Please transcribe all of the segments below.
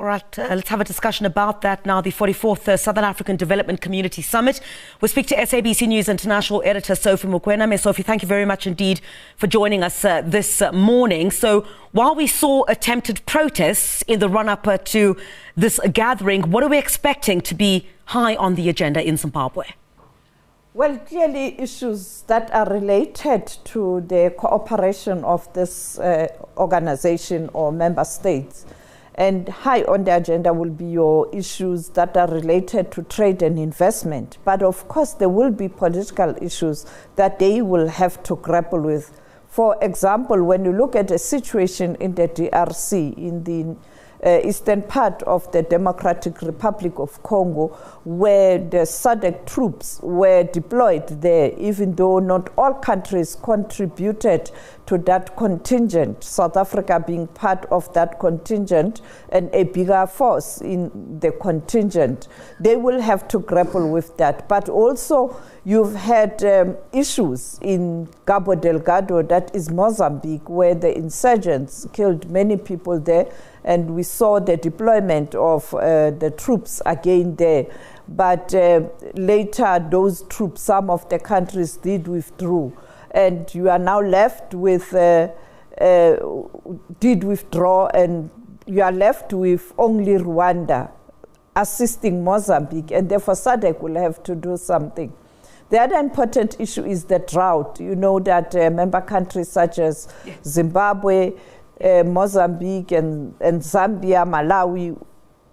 All right, let's have a discussion about that now. The 44th Southern African Development Community Summit. We'll speak to SABC News International Editor Sophie Mokoena. Sophie, thank you very much indeed for joining us this morning. So while we saw attempted protests in the run-up to this gathering, what are we expecting to be high on the agenda in Zimbabwe? Well, clearly issues that are related to the cooperation of this organization or member states. And high on the agenda will be your issues that are related to trade and investment. But of course, there will be political issues that they will have to grapple with. For example, when you look at the situation in the DRC, in the eastern part of the Democratic Republic of Congo, where the SADC troops were deployed there, even though not all countries contributed to that contingent, South Africa being part of that contingent and a bigger force in the contingent, they will have to grapple with that. But also, you've had issues in Cabo Delgado, that is Mozambique, where the insurgents killed many people there, and we saw the deployment of the troops again there. But later, those troops, some of the countries did withdraw. And you are now left with, did withdraw, and you are left with only Rwanda assisting Mozambique, and therefore SADC will have to do something. The other important issue is the drought. You know that member countries such as Zimbabwe, Mozambique, and Zambia, Malawi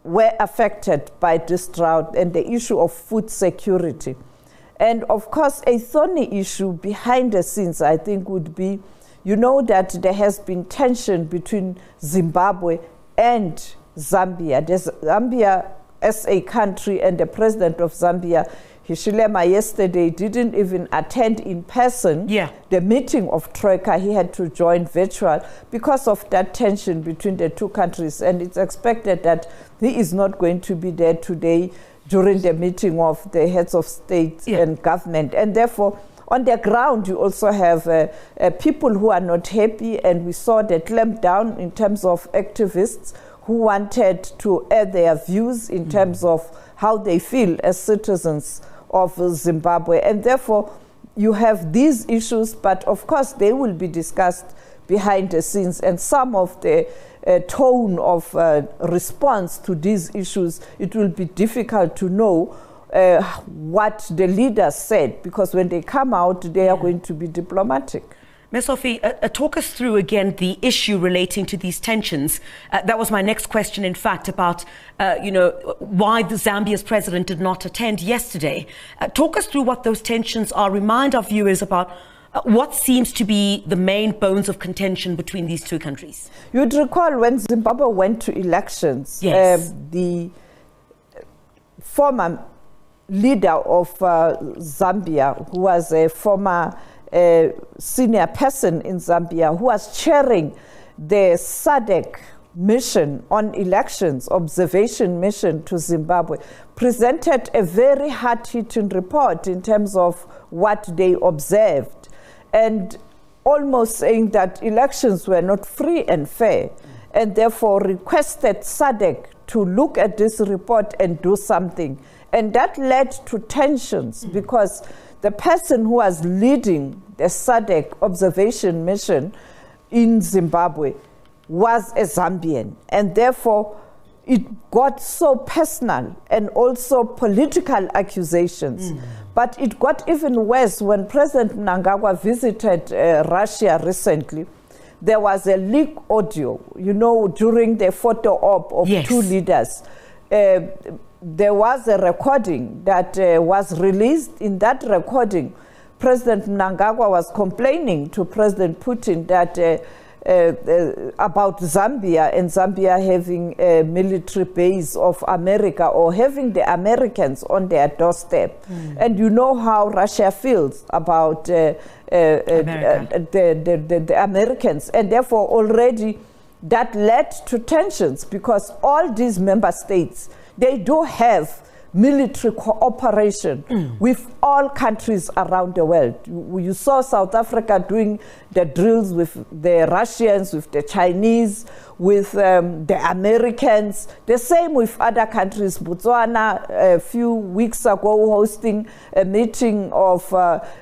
were affected by this drought and the issue of food security. And of course, a thorny issue behind the scenes, I think, would be, you know that there has been tension between Zimbabwe and Zambia. There's Zambia as a country, and the president of Zambia, Hichilema, yesterday didn't even attend in person the meeting of Troika. He had to join virtual because of that tension between the two countries. And it's expected that he is not going to be there today during the meeting of the heads of state and government. And therefore, on the ground, you also have people who are not happy. And we saw the clampdown in terms of activists who wanted to add their views in terms of how they feel as citizens of Zimbabwe. And therefore, you have these issues, but of course, they will be discussed behind the scenes. And some of the tone of response to these issues, it will be difficult to know what the leaders said, because when they come out, they are going to be diplomatic. Ms. Sophie, talk us through again the issue relating to these tensions. That was my next question, in fact, about why the Zambia's president did not attend yesterday. Talk us through what those tensions are. Remind our viewers about what seems to be the main bones of contention between these two countries. You'd recall when Zimbabwe went to elections, the former leader of Zambia, who was a former senior person in Zambia, who was chairing the SADC mission on elections, observation mission to Zimbabwe, presented a very hard-hitting report in terms of what they observed, and almost saying that elections were not free and fair, and therefore requested SADC to look at this report and do something. And that led to tensions because the person who was leading the SADC observation mission in Zimbabwe was a Zambian. And therefore, it got so personal and also political accusations. But it got even worse when President Mnangagwa visited Russia recently. There was a leaked audio, during the photo op of two leaders. There was a recording that was released. In that recording, President Mnangagwa was complaining to President Putin that about Zambia and Zambia having a military base of America or having the Americans on their doorstep. And you know how Russia feels about the Americans. And therefore, already that led to tensions because all these member states, they do have military cooperation with all countries around the world. You saw South Africa doing the drills with the Russians, with the Chinese, with the Americans, the same with other countries. Botswana, a few weeks ago, hosting a meeting of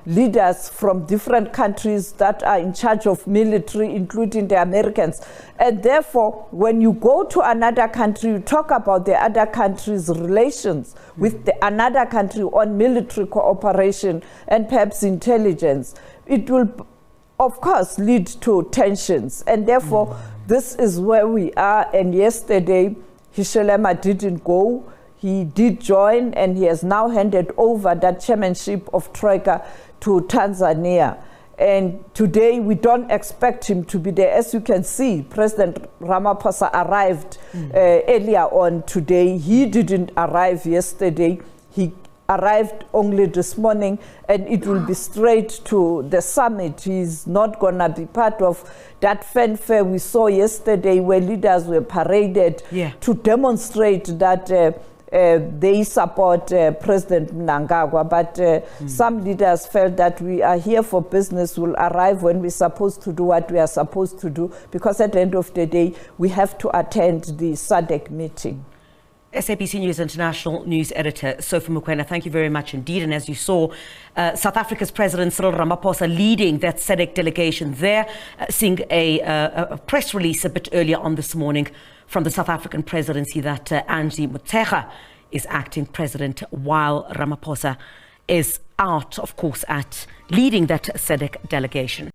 leaders from different countries that are in charge of military, including the Americans. And therefore, when you go to another country, you talk about the other country's relations with another country on military cooperation and perhaps intelligence. It will, of course, lead to tensions. And therefore, this is where we are. And yesterday, Hishelema didn't go. He did join, and he has now handed over that chairmanship of Troika to Tanzania. And today, we don't expect him to be there. As you can see, President Ramaphosa arrived earlier on today. He didn't arrive yesterday. He arrived only this morning, and it will be straight to the summit. He's not going to be part of that fanfare we saw yesterday where leaders were paraded to demonstrate that they support President Mnangagwa. But some leaders felt that we are here for business, will arrive when we're supposed to do what we are supposed to do, because at the end of the day, we have to attend the SADC meeting. SABC News International News Editor Sophie Mokoena, thank you very much indeed. And as you saw, South Africa's President Cyril Ramaphosa leading that SADC delegation there, seeing a press release a bit earlier on this morning from the South African presidency that Angie Motshekga is acting president while Ramaphosa is out, of course, at leading that SADC delegation.